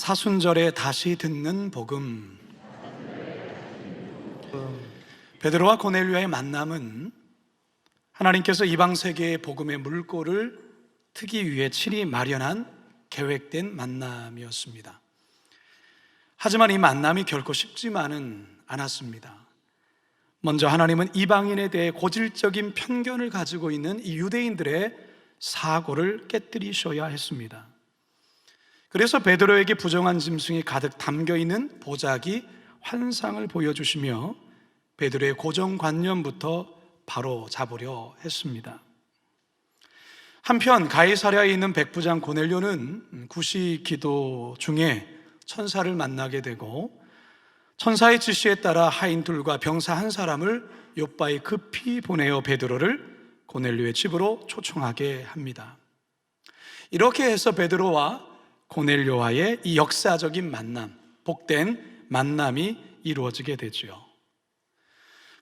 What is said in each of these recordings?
사순절에 다시 듣는 복음. 베드로와 고넬료의 만남은 하나님께서 이방 세계의 복음의 물꼬를 트기 위해 친히 마련한 계획된 만남이었습니다. 하지만 이 만남이 결코 쉽지만은 않았습니다. 먼저 하나님은 이방인에 대해 고질적인 편견을 가지고 있는 이 유대인들의 사고를 깨뜨리셔야 했습니다. 그래서 베드로에게 부정한 짐승이 가득 담겨있는 보자기 환상을 보여주시며 베드로의 고정관념부터 바로 잡으려 했습니다. 한편 가이사랴에 있는 백부장 고넬료는 구시 기도 중에 천사를 만나게 되고 천사의 지시에 따라 하인 둘과 병사 한 사람을 요바에 급히 보내어 베드로를 고넬료의 집으로 초청하게 합니다. 이렇게 해서 베드로와 고넬료와의 이 역사적인 만남, 복된 만남이 이루어지게 되죠.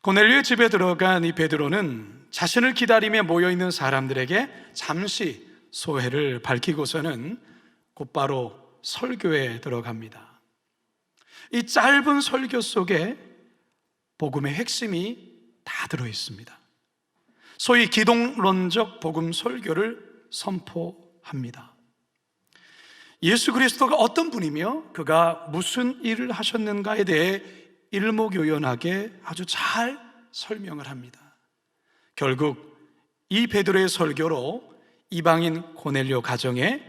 고넬료의 집에 들어간 이 베드로는 자신을 기다리며 모여있는 사람들에게 잠시 소회를 밝히고서는 곧바로 설교에 들어갑니다. 이 짧은 설교 속에 복음의 핵심이 다 들어있습니다. 소위 기독론적 복음 설교를 선포합니다. 예수 그리스도가 어떤 분이며 그가 무슨 일을 하셨는가에 대해 일목요연하게 아주 잘 설명을 합니다. 결국 이 베드로의 설교로 이방인 고넬료 가정에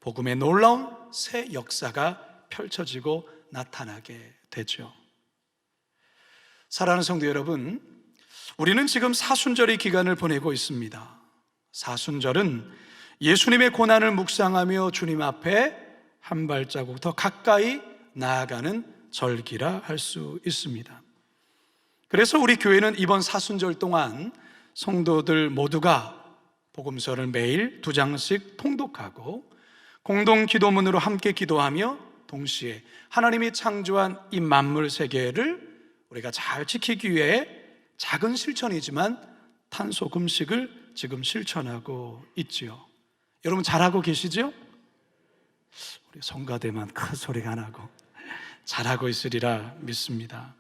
복음의 놀라운 새 역사가 펼쳐지고 나타나게 되죠. 사랑하는 성도 여러분, 우리는 지금 사순절의 기간을 보내고 있습니다. 사순절은 예수님의 고난을 묵상하며 주님 앞에 한 발자국 더 가까이 나아가는 절기라 할 수 있습니다. 그래서 우리 교회는 이번 사순절 동안 성도들 모두가 복음서를 매일 2장씩 통독하고 공동 기도문으로 함께 기도하며 동시에 하나님이 창조한 이 만물 세계를 우리가 잘 지키기 위해 작은 실천이지만 탄소 금식을 지금 실천하고 있지요. 여러분 잘하고 계시죠? 우리 성가대만 큰 소리가 안 나고 잘하고 있으리라 믿습니다.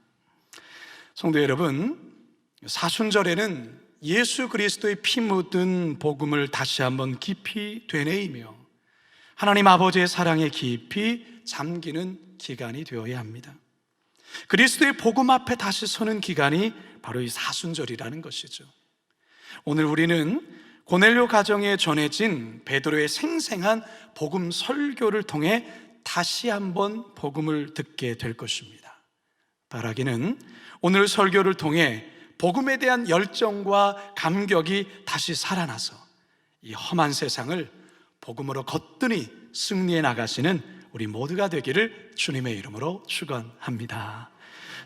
성도 여러분, 사순절에는 예수 그리스도의 피 묻은 복음을 다시 한번 깊이 되뇌이며 하나님 아버지의 사랑에 깊이 잠기는 기간이 되어야 합니다. 그리스도의 복음 앞에 다시 서는 기간이 바로 이 사순절이라는 것이죠. 오늘 우리는 고넬료 가정에 전해진 베드로의 생생한 복음 설교를 통해 다시 한번 복음을 듣게 될 것입니다. 바라기는 오늘 설교를 통해 복음에 대한 열정과 감격이 다시 살아나서 이 험한 세상을 복음으로 거뜬히 승리해 나가시는 우리 모두가 되기를 주님의 이름으로 축원합니다.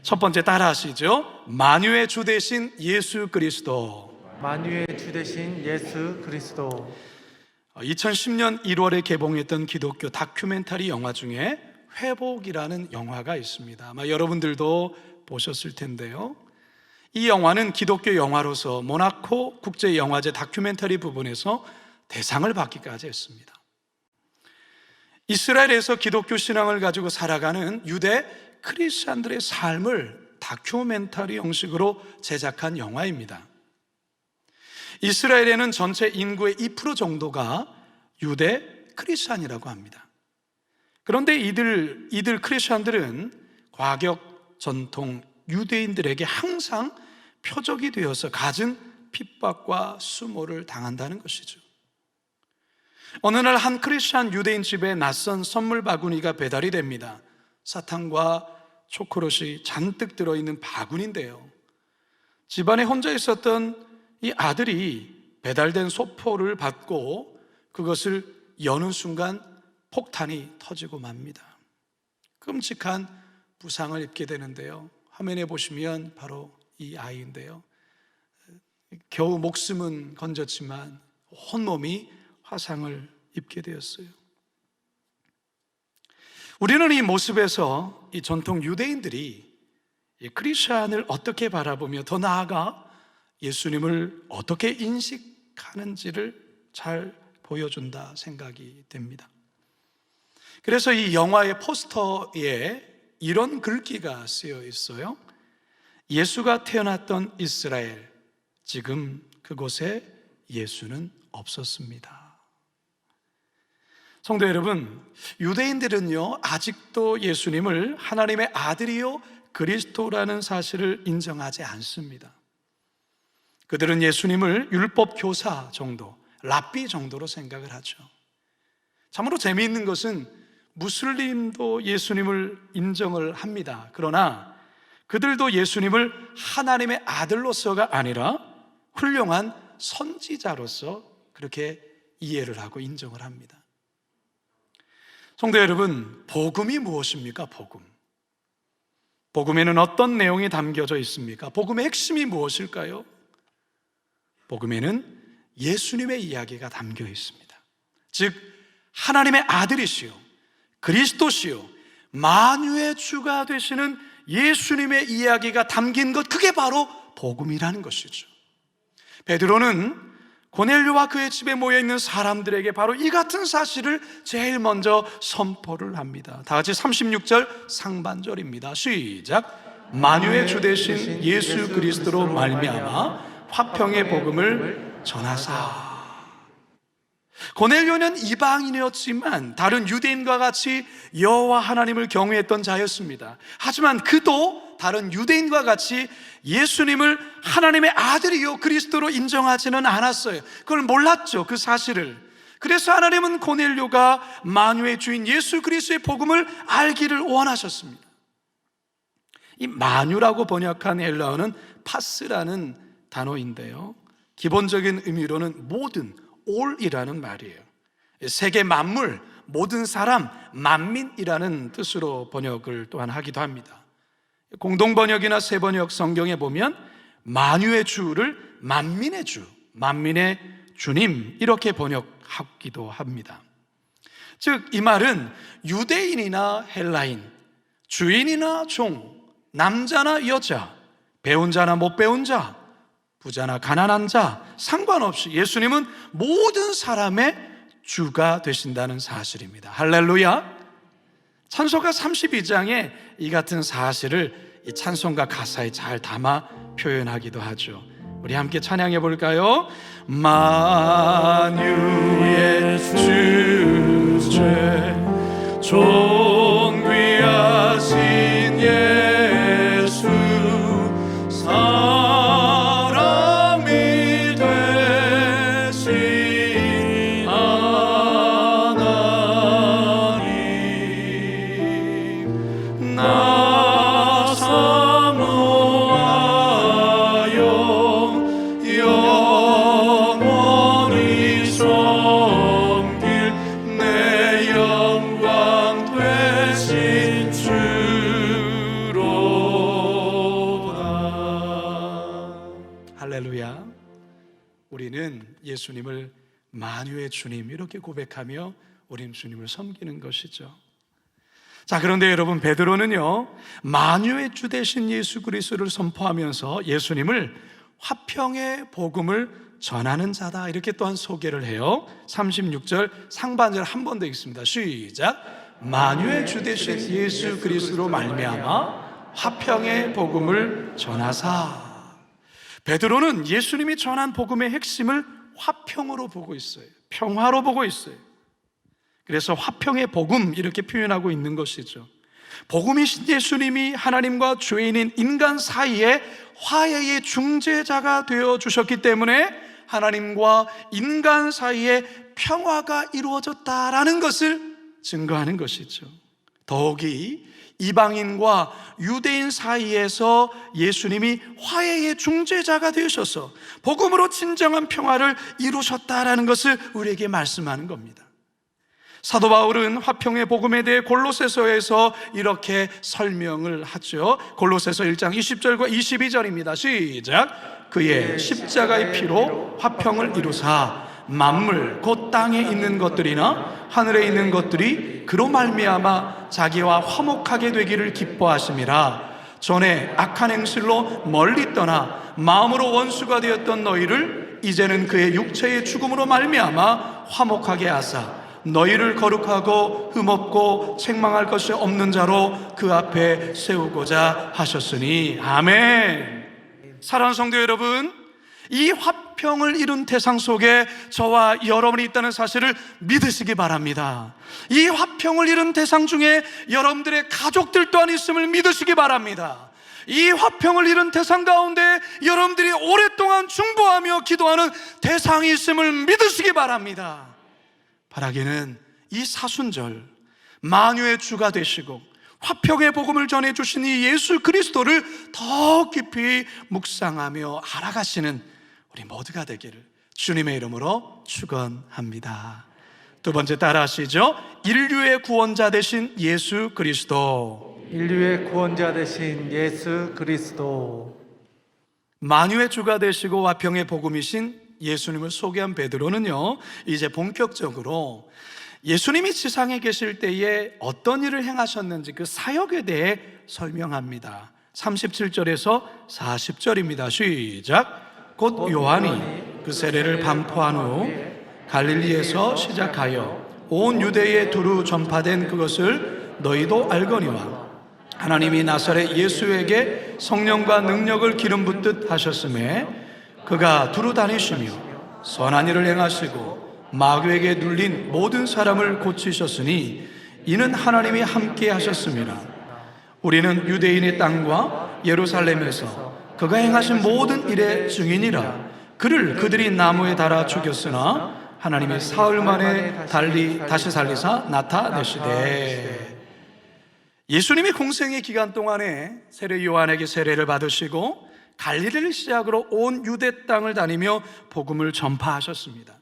첫 번째 따라하시죠. 만유의 주 되신 예수 그리스도. 만유의 주 되신 예수 그리스도. 2010년 1월에 개봉했던 기독교 다큐멘터리 영화 중에 회복이라는 영화가 있습니다. 아마 여러분들도 보셨을 텐데요. 이 영화는 기독교 영화로서 모나코 국제영화제 다큐멘터리 부분에서 대상을 받기까지 했습니다. 이스라엘에서 기독교 신앙을 가지고 살아가는 유대 크리스찬들의 삶을 다큐멘터리 형식으로 제작한 영화입니다. 이스라엘에는 전체 인구의 2% 정도가 유대 크리스찬이라고 합니다. 그런데 이들 크리스찬들은 과격 전통 유대인들에게 항상 표적이 되어서 갖은 핍박과 수모를 당한다는 것이죠. 어느 날 한 크리스찬 유대인 집에 낯선 선물 바구니가 배달이 됩니다. 사탕과 초콜릿이 잔뜩 들어있는 바구니인데요, 집안에 혼자 있었던 이 아들이 배달된 소포를 받고 그것을 여는 순간 폭탄이 터지고 맙니다. 끔찍한 부상을 입게 되는데요, 화면에 보시면 바로 이 아이인데요, 겨우 목숨은 건졌지만 온몸이 화상을 입게 되었어요. 우리는 이 모습에서 이 전통 유대인들이 이 크리스찬을 어떻게 바라보며 더 나아가 예수님을 어떻게 인식하는지를 잘 보여준다 생각이 됩니다. 그래서 이 영화의 포스터에 이런 글귀가 쓰여 있어요. 예수가 태어났던 이스라엘, 지금 그곳에 예수는 없었습니다. 성도 여러분, 유대인들은요 아직도 예수님을 하나님의 아들이요 그리스도라는 사실을 인정하지 않습니다. 그들은 예수님을 율법 교사 정도, 랍비 정도로 생각을 하죠. 참으로 재미있는 것은 무슬림도 예수님을 인정을 합니다. 그러나 그들도 예수님을 하나님의 아들로서가 아니라 훌륭한 선지자로서 그렇게 이해를 하고 인정을 합니다. 성도 여러분, 복음이 무엇입니까? 복음에는 어떤 내용이 담겨져 있습니까? 복음의 핵심이 무엇일까요? 복음에는 예수님의 이야기가 담겨 있습니다. 즉 하나님의 아들이시요 그리스도시요 만유의 주가 되시는 예수님의 이야기가 담긴 것, 그게 바로 복음이라는 것이죠. 베드로는 고넬료와 그의 집에 모여있는 사람들에게 바로 이 같은 사실을 제일 먼저 선포를 합니다. 다 같이 36절 상반절입니다. 시작. 만유의 주 되신 예수 그리스도로 말미암아 화평의 복음을 전하사. 고넬료는 이방인이었지만 다른 유대인과 같이 여호와 하나님을 경외했던 자였습니다. 하지만 그도 다른 유대인과 같이 예수님을 하나님의 아들이요 그리스도로 인정하지는 않았어요. 그걸 몰랐죠, 그 사실을. 그래서 하나님은 고넬료가 만유의 주인 예수 그리스도의 복음을 알기를 원하셨습니다. 이 만유라고 번역한 헬라어는 파스라는 단어인데요, 기본적인 의미로는 모든, all이라는 말이에요. 세계 만물, 모든 사람, 만민이라는 뜻으로 번역을 또한 하기도 합니다. 공동번역이나 새번역 성경에 보면 만유의 주를 만민의 주, 만민의 주님 이렇게 번역하기도 합니다. 즉 이 말은 유대인이나 헬라인, 주인이나 종, 남자나 여자, 배운 자나 못 배운 자, 부자나 가난한 자 상관없이 예수님은 모든 사람의 주가 되신다는 사실입니다. 할렐루야. 찬송가 32장에 이 같은 사실을 이 찬송가 가사에 잘 담아 표현하기도 하죠. 우리 함께 찬양해 볼까요? 만유의 주제 존귀하신 예수 사람이 되신 하나님 나 사모하여 영원히 섬길 내 영광 되신 주로다. 할렐루야. 우리는 예수님을 만유의 주님 이렇게 고백하며 우린 주님을 섬기는 것이죠. 자, 그런데 여러분, 베드로는요 만유의 주 되신 예수 그리스도를 선포하면서 예수님을 화평의 복음을 전하는 자다 이렇게 또한 소개를 해요. 36절 상반절 한 번 더 읽습니다. 시작. 만유의 주 되신 예수 그리스도로 말미암아 화평의 복음을 전하사. 베드로는 예수님이 전한 복음의 핵심을 화평으로 보고 있어요. 평화로 보고 있어요. 그래서 화평의 복음 이렇게 표현하고 있는 것이죠. 복음이신 예수님이 하나님과 죄인인 인간 사이에 화해의 중재자가 되어 주셨기 때문에 하나님과 인간 사이에 평화가 이루어졌다라는 것을 증거하는 것이죠. 더욱이 이방인과 유대인 사이에서 예수님이 화해의 중재자가 되셔서 복음으로 진정한 평화를 이루셨다라는 것을 우리에게 말씀하는 겁니다. 사도 바울은 화평의 복음에 대해 골로새서에서 이렇게 설명을 하죠. 골로새서 1장 20절과 22절입니다. 시작. 그의 십자가의 피로 화평을 이루사 만물 곧 땅에 있는 것들이나 하늘에 있는 것들이 그로 말미암아 자기와 화목하게 되기를 기뻐하심이라. 전에 악한 행실로 멀리 떠나 마음으로 원수가 되었던 너희를 이제는 그의 육체의 죽음으로 말미암아 화목하게 하사 너희를 거룩하고 흠없고 책망할 것이 없는 자로 그 앞에 세우고자 하셨으니. 아멘. 사랑하는 성도 여러분, 이 화평을 이룬 대상 속에 저와 여러분이 있다는 사실을 믿으시기 바랍니다. 이 화평을 이룬 대상 중에 여러분들의 가족들 또한 있음을 믿으시기 바랍니다. 이 화평을 이룬 대상 가운데 여러분들이 오랫동안 중보하며 기도하는 대상이 있음을 믿으시기 바랍니다. 바라기는 이 사순절 만유의 주가 되시고 화평의 복음을 전해주신 이 예수 그리스도를 더 깊이 묵상하며 알아가시는 우리 모두가 되기를 주님의 이름으로 축원합니다. 두 번째 따라하시죠. 인류의 구원자 되신 예수 그리스도. 인류의 구원자 되신 예수 그리스도. 만유의 주가 되시고 화평의 복음이신 예수님을 소개한 베드로는요, 이제 본격적으로 예수님이 지상에 계실 때에 어떤 일을 행하셨는지 그 사역에 대해 설명합니다. 37절에서 40절입니다. 시작. 곧 요한이 그 세례를 반포한 후 갈릴리에서 시작하여 온 유대에 두루 전파된 그것을 너희도 알거니와 하나님이 나사렛 예수에게 성령과 능력을 기름 붓듯 하셨음에 그가 두루 다니시며 선한 일을 행하시고 마귀에게 눌린 모든 사람을 고치셨으니 이는 하나님이 함께 하셨습니다. 우리는 유대인의 땅과 예루살렘에서 그가 행하신 모든 일의 증인이라. 그를 그들이 나무에 달아 죽였으나 하나님이 사흘 만에 다시 살리사 나타내시되. 예수님이 공생의 기간 동안에 세례 요한에게 세례를 받으시고 갈릴리를 시작으로 온 유대 땅을 다니며 복음을 전파하셨습니다.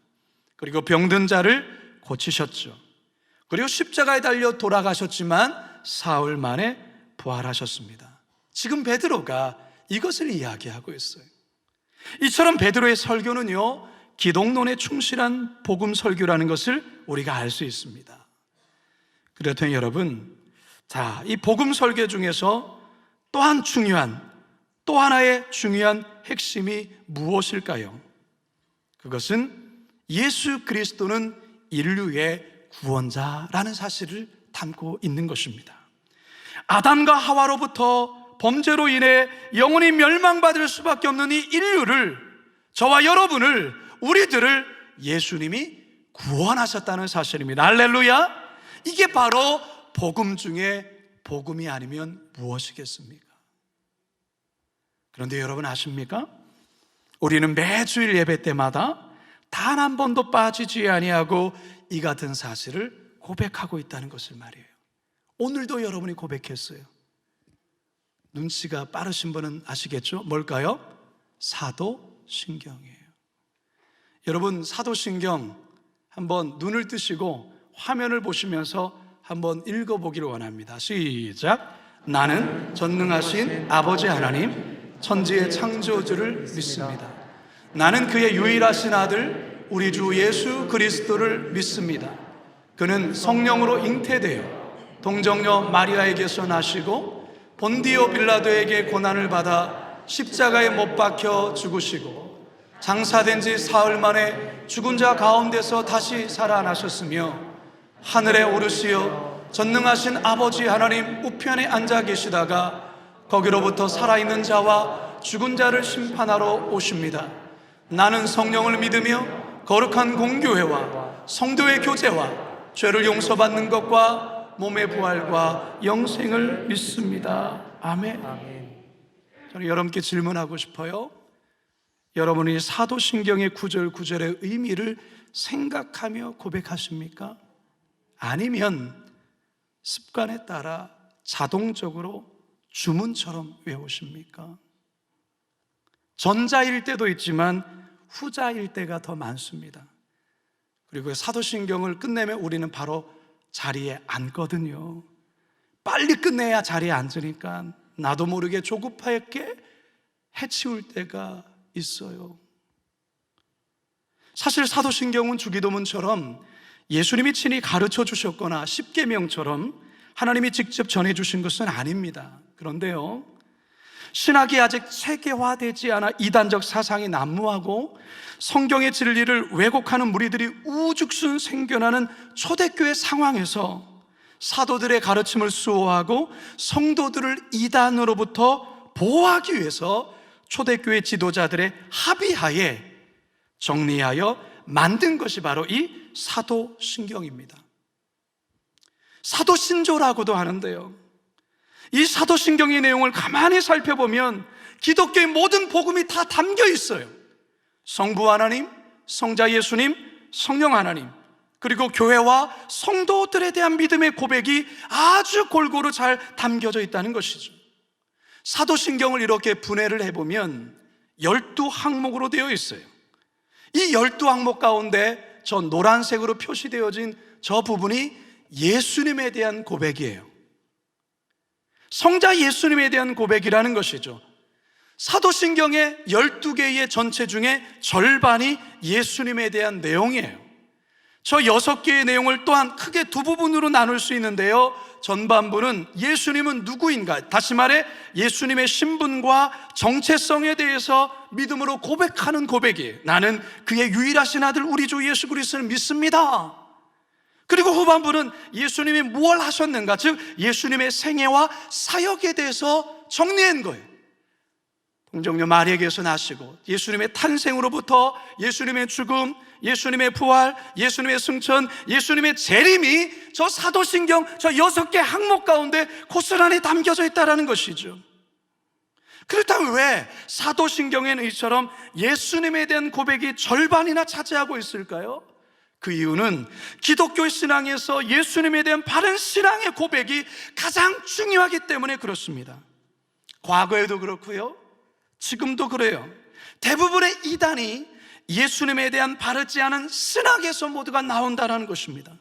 그리고 병든 자를 고치셨죠. 그리고 십자가에 달려 돌아가셨지만 사흘 만에 부활하셨습니다. 지금 베드로가 이것을 이야기하고 있어요. 이처럼 베드로의 설교는요, 기독론에 충실한 복음 설교라는 것을 우리가 알 수 있습니다. 그렇다면 여러분, 자, 이 복음 설교 중에서 또 하나의 중요한 핵심이 무엇일까요? 그것은 예수 그리스도는 인류의 구원자라는 사실을 담고 있는 것입니다. 아담과 하와로부터 범죄로 인해 영원히 멸망받을 수밖에 없는 이 인류를, 저와 여러분을, 우리들을 예수님이 구원하셨다는 사실입니다. 할렐루야! 이게 바로 복음 중에 복음이 아니면 무엇이겠습니까? 그런데 여러분 아십니까? 우리는 매주일 예배 때마다 단 한 번도 빠지지 아니하고 이 같은 사실을 고백하고 있다는 것을 말이에요. 오늘도 여러분이 고백했어요. 눈치가 빠르신 분은 아시겠죠? 뭘까요? 사도신경이에요. 여러분, 사도신경 한번 눈을 뜨시고 화면을 보시면서 한번 읽어보기를 원합니다. 시작. 나는 전능하신 아버지 하나님, 천지의 창조주를 믿습니다. 나는 그의 유일하신 아들 우리 주 예수 그리스도를 믿습니다. 그는 성령으로 잉태되어 동정녀 마리아에게서 나시고 본디오 빌라도에게 고난을 받아 십자가에 못 박혀 죽으시고 장사된 지 사흘 만에 죽은 자 가운데서 다시 살아나셨으며 하늘에 오르시어 전능하신 아버지 하나님 우편에 앉아 계시다가 거기로부터 살아있는 자와 죽은 자를 심판하러 오십니다. 나는 성령을 믿으며 거룩한 공교회와 성도의 교제와 죄를 용서받는 것과 몸의 부활과 영생을 믿습니다. 아멘. 저는 여러분께 질문하고 싶어요. 여러분이 사도신경의 구절 구절의 의미를 생각하며 고백하십니까? 아니면 습관에 따라 자동적으로 주문처럼 외우십니까? 전자일 때도 있지만 후자일 때가 더 많습니다. 그리고 사도신경을 끝내면 우리는 바로 자리에 앉거든요. 빨리 끝내야 자리에 앉으니까 나도 모르게 조급하게 해치울 때가 있어요. 사실 사도신경은 주기도문처럼 예수님이 친히 가르쳐 주셨거나 십계명처럼 하나님이 직접 전해 주신 것은 아닙니다. 그런데요, 신학이 아직 체계화되지 않아 이단적 사상이 난무하고 성경의 진리를 왜곡하는 무리들이 우죽순 생겨나는 초대교회 상황에서 사도들의 가르침을 수호하고 성도들을 이단으로부터 보호하기 위해서 초대교회 지도자들의 합의하에 정리하여 만든 것이 바로 이 사도신경입니다. 사도신조라고도 하는데요, 이 사도신경의 내용을 가만히 살펴보면 기독교의 모든 복음이 다 담겨 있어요. 성부 하나님, 성자 예수님, 성령 하나님, 그리고 교회와 성도들에 대한 믿음의 고백이 아주 골고루 잘 담겨져 있다는 것이죠. 사도신경을 이렇게 분해를 해보면 12항목으로 되어 있어요. 이 12항목 가운데 저 노란색으로 표시되어진 저 부분이 예수님에 대한 고백이에요. 성자 예수님에 대한 고백이라는 것이죠. 사도신경의 12개의 전체 중에 절반이 예수님에 대한 내용이에요. 저 6개의 내용을 또한 크게 두 부분으로 나눌 수 있는데요, 전반부는 예수님은 누구인가, 다시 말해 예수님의 신분과 정체성에 대해서 믿음으로 고백하는 고백이에요. 나는 그의 유일하신 아들 우리 주 예수 그리스도를 믿습니다. 그리고 후반부는 예수님이 무엇을 하셨는가, 즉 예수님의 생애와 사역에 대해서 정리한 거예요. 동정녀 마리아에게서 나시고 예수님의 탄생으로부터 예수님의 죽음, 예수님의 부활, 예수님의 승천, 예수님의 재림이 저 사도신경 저 6개 항목 가운데 고스란히 담겨져 있다는 것이죠. 그렇다면 왜 사도신경에는 이처럼 예수님에 대한 고백이 절반이나 차지하고 있을까요? 그 이유는 기독교 신앙에서 예수님에 대한 바른 신앙의 고백이 가장 중요하기 때문에 그렇습니다. 과거에도 그렇고요, 지금도 그래요. 대부분의 이단이 예수님에 대한 바르지 않은 신학에서 모두가 나온다는 것입니다.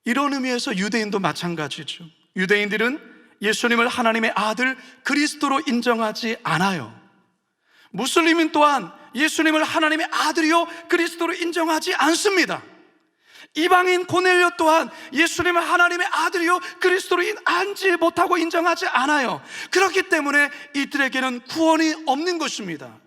이런 의미에서 유대인도 마찬가지죠. 유대인들은 예수님을 하나님의 아들 그리스도로 인정하지 않아요. 무슬림인 또한 예수님을 하나님의 아들이요 그리스도로 인정하지 않습니다. 이방인 고넬료 또한 예수님을 하나님의 아들이요 그리스도로 안지 못하고 인정하지 않아요. 그렇기 때문에 이들에게는 구원이 없는 것입니다.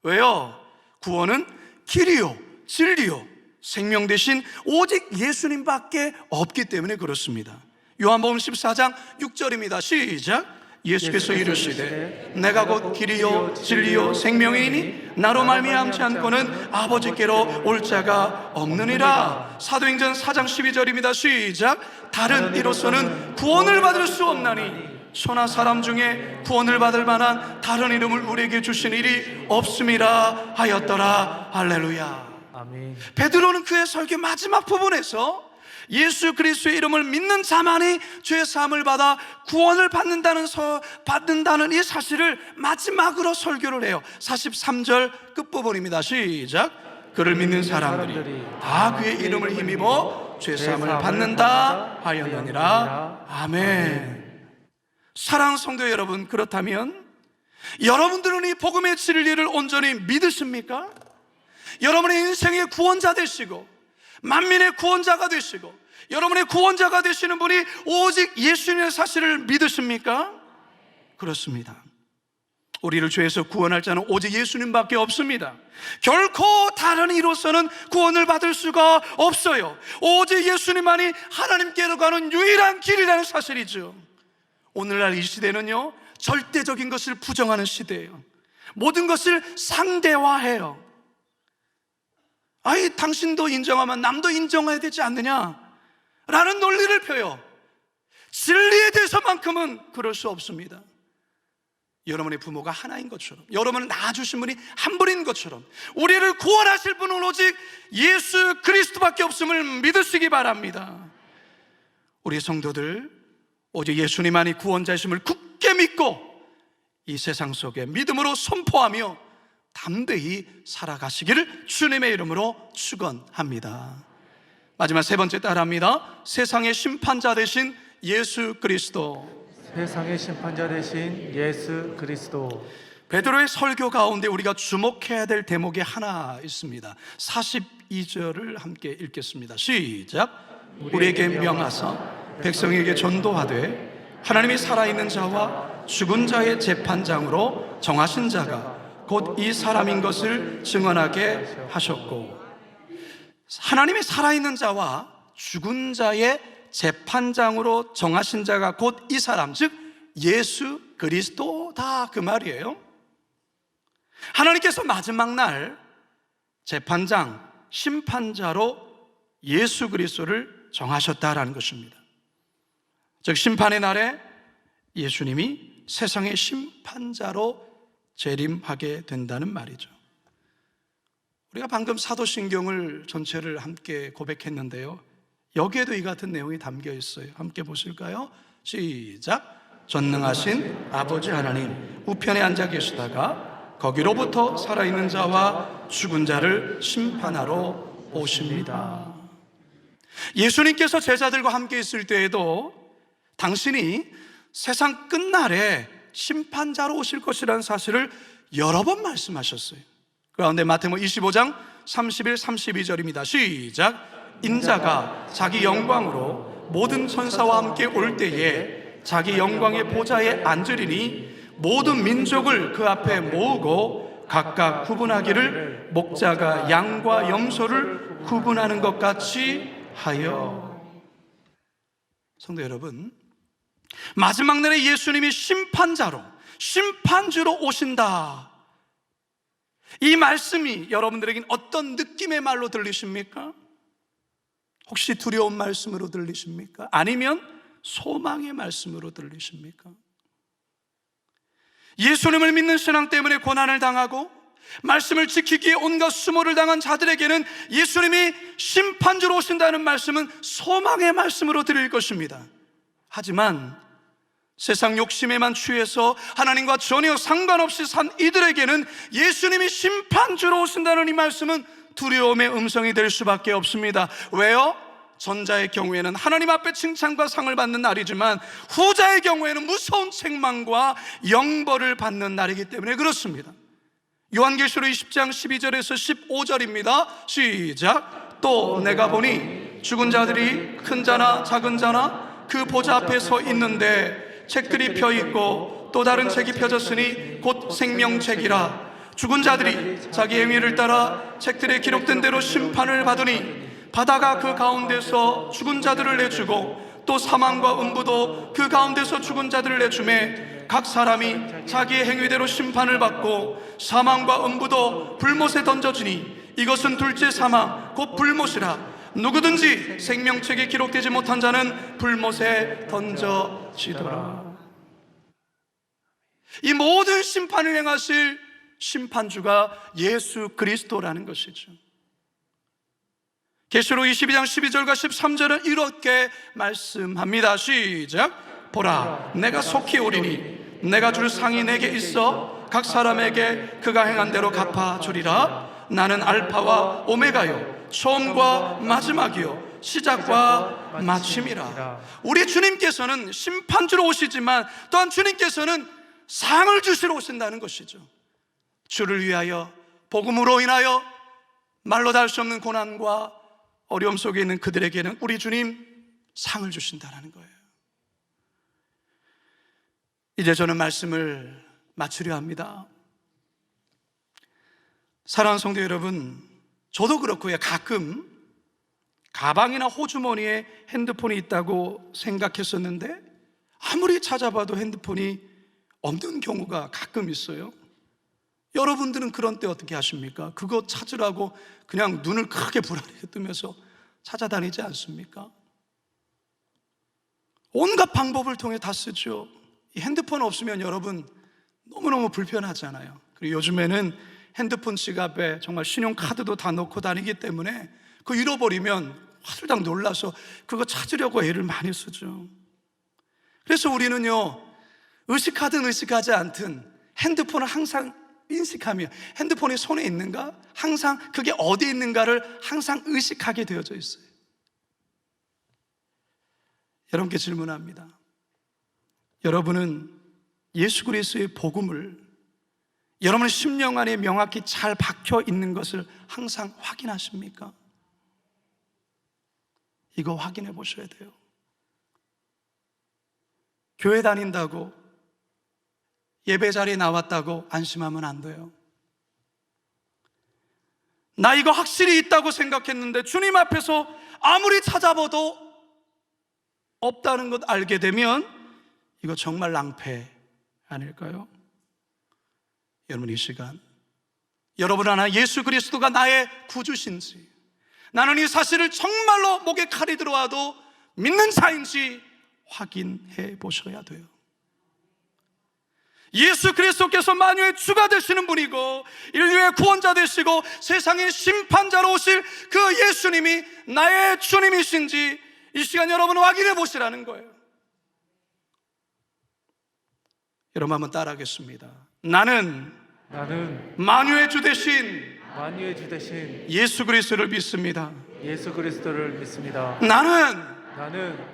왜요? 구원은 길이요 진리요 생명 대신 오직 예수님밖에 없기 때문에 그렇습니다. 요한복음 14장 6절입니다. 시작. 예수께서 이르시되 내가 곧 길이요 진리요 생명이니 나로 말미암지 않고는 아버지께로 올 자가 없느니라. 사도행전 4장 12절입니다. 시작. 다른 이로서는 구원을 받을 수 없나니 천하 사람 중에 구원을 받을 만한 다른 이름을 우리에게 주신 일이 없음이라 하였더라. 할렐루야. 아멘. 베드로는 그의 설교 마지막 부분에서 예수 그리스도의 이름을 믿는 자만이 죄 사함을 받아 구원을 받는다는 이 사실을 마지막으로 설교를 해요. 43절 끝부분입니다. 시작. 그를 믿는 사람들이 다 그의 이름을 힘입어 죄 사함을 받는다 하였느니라. 아멘. 사랑하는 성도 여러분, 그렇다면 여러분들은 이 복음의 진리를 온전히 믿으십니까? 여러분의 인생의 구원자 되시고 만민의 구원자가 되시고 여러분의 구원자가 되시는 분이 오직 예수님의 사실을 믿으십니까? 그렇습니다. 우리를 죄에서 구원할 자는 오직 예수님밖에 없습니다. 결코 다른 이로서는 구원을 받을 수가 없어요. 오직 예수님만이 하나님께로 가는 유일한 길이라는 사실이죠. 오늘날 이 시대는요, 절대적인 것을 부정하는 시대예요. 모든 것을 상대화해요. 아이, 당신도 인정하면 남도 인정해야 되지 않느냐 라는 논리를 펴요. 진리에 대해서만큼은 그럴 수 없습니다. 여러분의 부모가 하나인 것처럼, 여러분을 낳아주신 분이 한 분인 것처럼, 우리를 구원하실 분은 오직 예수 그리스도밖에 없음을 믿으시기 바랍니다. 우리 성도들 오직 예수님만이 구원자이심을 굳게 믿고 이 세상 속에 믿음으로 선포하며 담대히 살아가시기를 주님의 이름으로 축원합니다. 마지막 세 번째 따라합니다. 세상의 심판자 되신 예수 그리스도. 세상의 심판자 되신 예수 그리스도. 베드로의 설교 가운데 우리가 주목해야 될 대목이 하나 있습니다. 42절을 함께 읽겠습니다. 시작. 우리에게 명하사 백성에게 전도하되 하나님이 살아있는 자와 죽은 자의 재판장으로 정하신 자가 곧 이 사람인 것을 증언하게 하셨고, 하나님의 살아있는 자와 죽은 자의 재판장으로 정하신 자가 곧 이 사람, 즉 예수 그리스도다, 그 말이에요. 하나님께서 마지막 날 재판장, 심판자로 예수 그리스도를 정하셨다라는 것입니다. 즉 심판의 날에 예수님이 세상의 심판자로 재림하게 된다는 말이죠. 우리가 방금 사도신경을 전체를 함께 고백했는데요, 여기에도 이 같은 내용이 담겨 있어요. 함께 보실까요? 시작. 전능하신 아버지 하나님 우편에 앉아 계시다가 거기로부터 살아있는 자와 죽은 자를 심판하러 오십니다. 예수님께서 제자들과 함께 있을 때에도 당신이 세상 끝날에 심판자로 오실 것이라는 사실을 여러 번 말씀하셨어요. 그런데 마태복음 25장 31, 32절입니다. 시작. 인자가 자기 영광으로 모든 천사와 함께 올 때에 자기 영광의 보좌에 앉으리니 모든 민족을 그 앞에 모으고 각각 구분하기를 목자가 양과 염소를 구분하는 것 같이 하여. 성도 여러분, 마지막 날에 예수님이 심판자로, 심판주로 오신다, 이 말씀이 여러분들에겐 어떤 느낌의 말로 들리십니까? 혹시 두려운 말씀으로 들리십니까? 아니면 소망의 말씀으로 들리십니까? 예수님을 믿는 신앙 때문에 고난을 당하고 말씀을 지키기에 온갖 수모를 당한 자들에게는 예수님이 심판주로 오신다는 말씀은 소망의 말씀으로 들릴 것입니다. 하지만 세상 욕심에만 취해서 하나님과 전혀 상관없이 산 이들에게는 예수님이 심판주로 오신다는 이 말씀은 두려움의 음성이 될 수밖에 없습니다. 왜요? 전자의 경우에는 하나님 앞에 칭찬과 상을 받는 날이지만 후자의 경우에는 무서운 책망과 영벌을 받는 날이기 때문에 그렇습니다. 요한계시록 20장 12절에서 15절입니다. 시작. 또 내가 보니 죽은 자들이 큰 자나 작은 자나 그 보좌 앞에 서 있는데 책들이 펴 있고 또 다른 책이 펴졌으니 곧 생명책이라. 죽은 자들이 자기 행위를 따라 책들에 기록된 대로 심판을 받으니 바다가 그 가운데서 죽은 자들을 내주고 또 사망과 음부도 그 가운데서 죽은 자들을 내주매 각 사람이 자기의 행위대로 심판을 받고 사망과 음부도 불못에 던져지니 이것은 둘째 사망 곧 불못이라. 누구든지 생명책에 기록되지 못한 자는 불못에 던져지더라. 이 모든 심판을 행하실 심판주가 예수 그리스도라는 것이죠. 계시록 22장 12절과 13절은 이렇게 말씀합니다. 시작. 보라, 내가 속히 오리니 내가 줄 상이 내게 있어 각 사람에게 그가 행한 대로 갚아주리라. 나는 알파와 오메가요 처음과 마지막이요 시작과 마침이라. 우리 주님께서는 심판주로 오시지만 또한 주님께서는 상을 주시러 오신다는 것이죠. 주를 위하여, 복음으로 인하여 말로 다 할 수 없는 고난과 어려움 속에 있는 그들에게는 우리 주님 상을 주신다는 거예요. 이제 저는 말씀을 마치려 합니다. 사랑하는 성도 여러분, 저도 그렇고요, 가끔 가방이나 호주머니에 핸드폰이 있다고 생각했었는데 아무리 찾아봐도 핸드폰이 없는 경우가 가끔 있어요. 여러분들은 그런 때 어떻게 하십니까? 그거 찾으라고 그냥 눈을 크게 부라리게 뜨면서 찾아다니지 않습니까? 온갖 방법을 통해 다 쓰죠. 이 핸드폰 없으면 여러분 너무너무 불편하잖아요. 그리고 요즘에는 핸드폰 지갑에 정말 신용카드도 다 넣고 다니기 때문에 그거 잃어버리면 화들짝 놀라서 그거 찾으려고 애를 많이 쓰죠. 그래서 우리는요, 의식하든 의식하지 않든 핸드폰을 항상 인식하며 핸드폰이 손에 있는가? 항상 그게 어디에 있는가를 항상 의식하게 되어져 있어요. 여러분께 질문합니다. 여러분은 예수 그리스도의 복음을 여러분의 심령 안에 명확히 잘 박혀 있는 것을 항상 확인하십니까? 이거 확인해 보셔야 돼요. 교회 다닌다고 예배 자리에 나왔다고 안심하면 안 돼요. 나 이거 확실히 있다고 생각했는데 주님 앞에서 아무리 찾아봐도 없다는 것 알게 되면 이거 정말 낭패 아닐까요? 여러분, 이 시간 여러분 하나 예수 그리스도가 나의 구주신지, 나는 이 사실을 정말로 목에 칼이 들어와도 믿는 자인지 확인해 보셔야 돼요. 예수 그리스도께서 만유의 주가 되시는 분이고 인류의 구원자 되시고 세상의 심판자로 오실 그 예수님이 나의 주님이신지 이 시간 여러분 확인해 보시라는 거예요. 여러분 한번 따라하겠습니다. 나는 만유의 주 되신 예수 그리스도를 믿습니다. 예수 그리스도를 믿습니다. 나는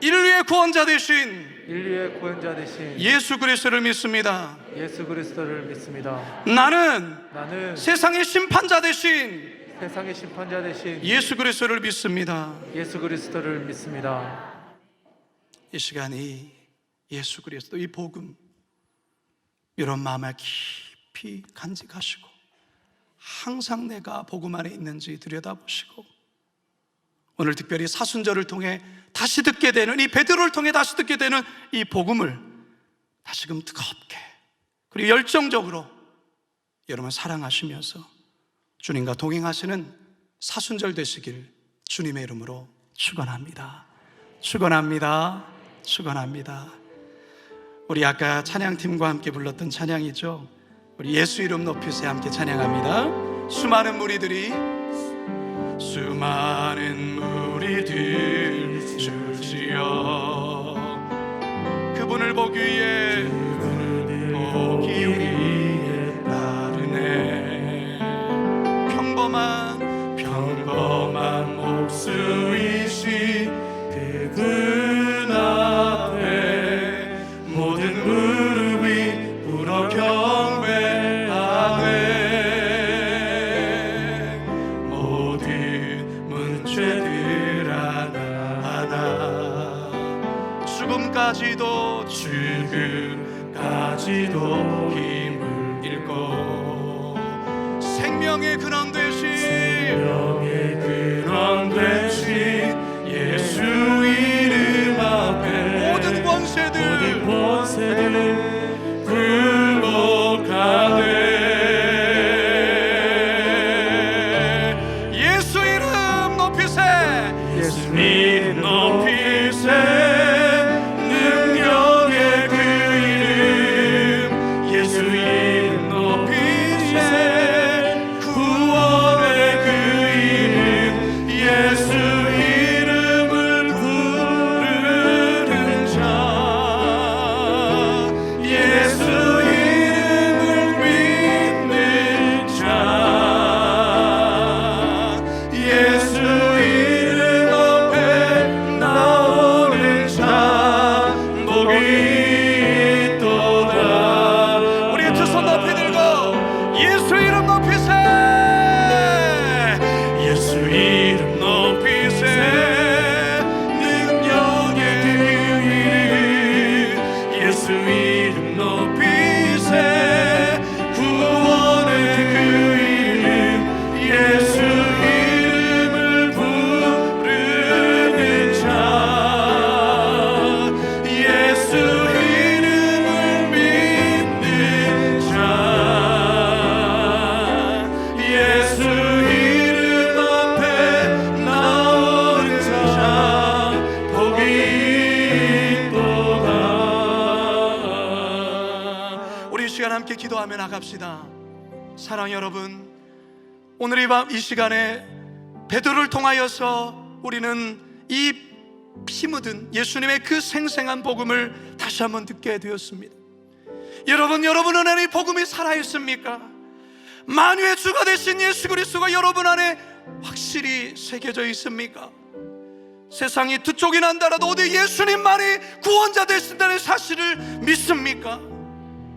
인류의 구원자 되신 예수 예수 그리스도를 믿습니다. 그리스도를 믿습니다. 나는 세상의 심판자 되신 세상의 심판자 되신 예수 그리스도를 믿습니다. 예수 그리스도를 믿습니다. 이 시간이 예수 그리스도 이 복음 이런 마음에 깊이 간직하시고 항상 내가 복음 안에 있는지 들여다보시고 오늘 특별히 사순절을 통해 다시 듣게 되는 이 베드로를 통해 다시 듣게 되는 이 복음을 다시금 뜨겁게 그리고 열정적으로 여러분 사랑하시면서 주님과 동행하시는 사순절 되시길 주님의 이름으로 축원합니다. 축원합니다. 축원합니다. 우리 아까 찬양팀과 함께 불렀던 찬양이죠. 우리 예수 이름 높이세 함께 찬양합니다. 수많은 무리들 줄지어 그분을 보기 위해 따르네. 평범한 목수이신 그분 앞에 모든 무릎이 꿇어 경배하네. 모든 문죄들 하나하나 죽음까지도 힘을 잃고 생명의 근원 되신 예수 이름 앞에 모든 권세들 굴복하네. 예수 이름 높이세. 예수 이름 높이세. 능력의 그 이름 예수 이름 높이세. 구원의 그 이름 예수 이름을 부르는 자 예수 이름을 믿는 자 예수 이름 앞에 나오는 자 복이 있도다. 우리 두 손 높이 들고 예수 이름 높이세. 예수 이름 높이세. 능력의 그 이름 예수 이름 높이세. 구원의 그 이름 예수 이름을 부르는 자 예수 이름을 믿는 자 예수 이름 앞에 나오는 자 복이 있도다. 우리 이 시간 함께 기도하며 나갑시다. 사랑 여러분, 오늘 이 밤 이 시간에 베드로를 통하여서 우리는 이 피 묻은 예수님의 그 생생한 복음을 다시 한번 듣게 되었습니다. 여러분 안에 이 복음이 살아있습니까? 만유의 주가 되신 예수 그리스도가 여러분 안에 확실히 새겨져 있습니까? 세상이 두 쪽이 난다라도 오직 예수님만이 구원자 되신다는 사실을 믿습니까?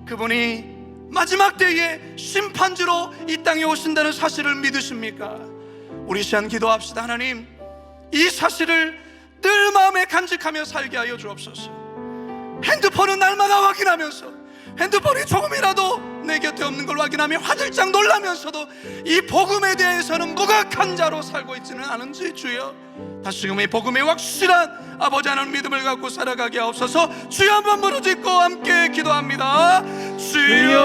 그분이 마지막 때에 심판주로 이 땅에 오신다는 사실을 믿으십니까? 우리 시간 기도합시다. 하나님, 이 사실을 늘 마음에 간직하며 살게 하여 주옵소서. 핸드폰은 날마다 확인하면서 핸드폰이 조금이라도 내 곁에 없는 걸 확인하며 화들짝 놀라면서도 이 복음에 대해서는 무각한 자로 살고 있지는 않은지 주여 다시금 이 복음의 확실한 아버지 하나님 믿음을 갖고 살아가게 하옵소서. 주여 한번 부르짖고 함께 기도합니다. 주여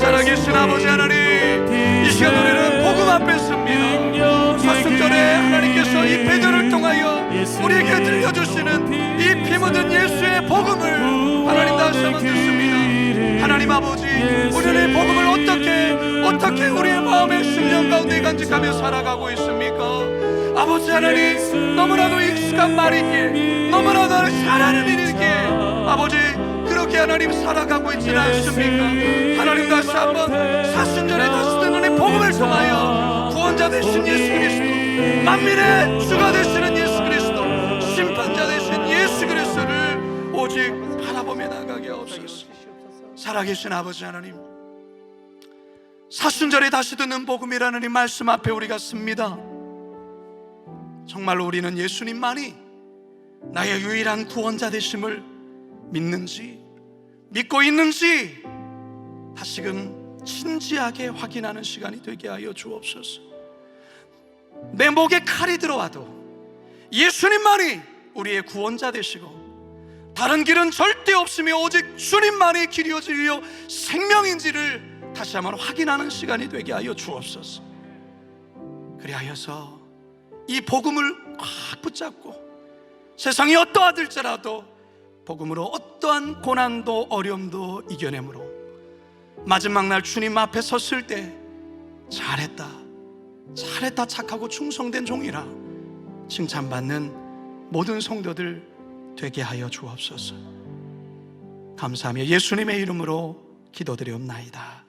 살아계신 아버지 하나님, 이 시간 우리는 복음 앞에 섭니다. 사순절에 하나님께서 이 배도를 통하여 우리에게 들려주시는 이 피 묻은 예수의 복음을 하나님 다시 한번 듣습니다. 하나님 아버지, 우리는 이 복음을 어떻게 우리의 마음의 심령 가운데 간직하며 살아가고 있습니까? 아버지 하나님, 너무나도 익숙한 말이기에, 너무나도 잘하는 일이기에 아버지 그렇게 하나님 살아가고 있지는 않습니까? 하나님 다시 한번 사순절에 다시 듣는 이 복음을 통하여 구원자 되신 예수 그리스도, 만민의 주가 되시는 예수 그리스도, 심판자 되신 예수 그리스도를 오직 바라보며 나가게 하옵소서. 살아계신 아버지 하나님, 사순절에 다시 듣는 복음이라는 이 말씀 앞에 우리가 씁니다. 정말로 우리는 예수님만이 나의 유일한 구원자 되심을 믿는지, 믿고 있는지 다시금 진지하게 확인하는 시간이 되게 하여 주옵소서. 내 목에 칼이 들어와도 예수님만이 우리의 구원자 되시고 다른 길은 절대 없으며 오직 주님만이 길이요 진리요 생명인지를 다시 한번 확인하는 시간이 되게 하여 주옵소서. 그리하여서 이 복음을 꽉 붙잡고 세상이 어떠하들지라도 복음으로 어떠한 고난도 어려움도 이겨내므로 마지막 날 주님 앞에 섰을 때 잘했다, 잘했다, 착하고 충성된 종이라 칭찬받는 모든 성도들 되게 하여 주옵소서. 감사하며 예수님의 이름으로 기도드리옵나이다.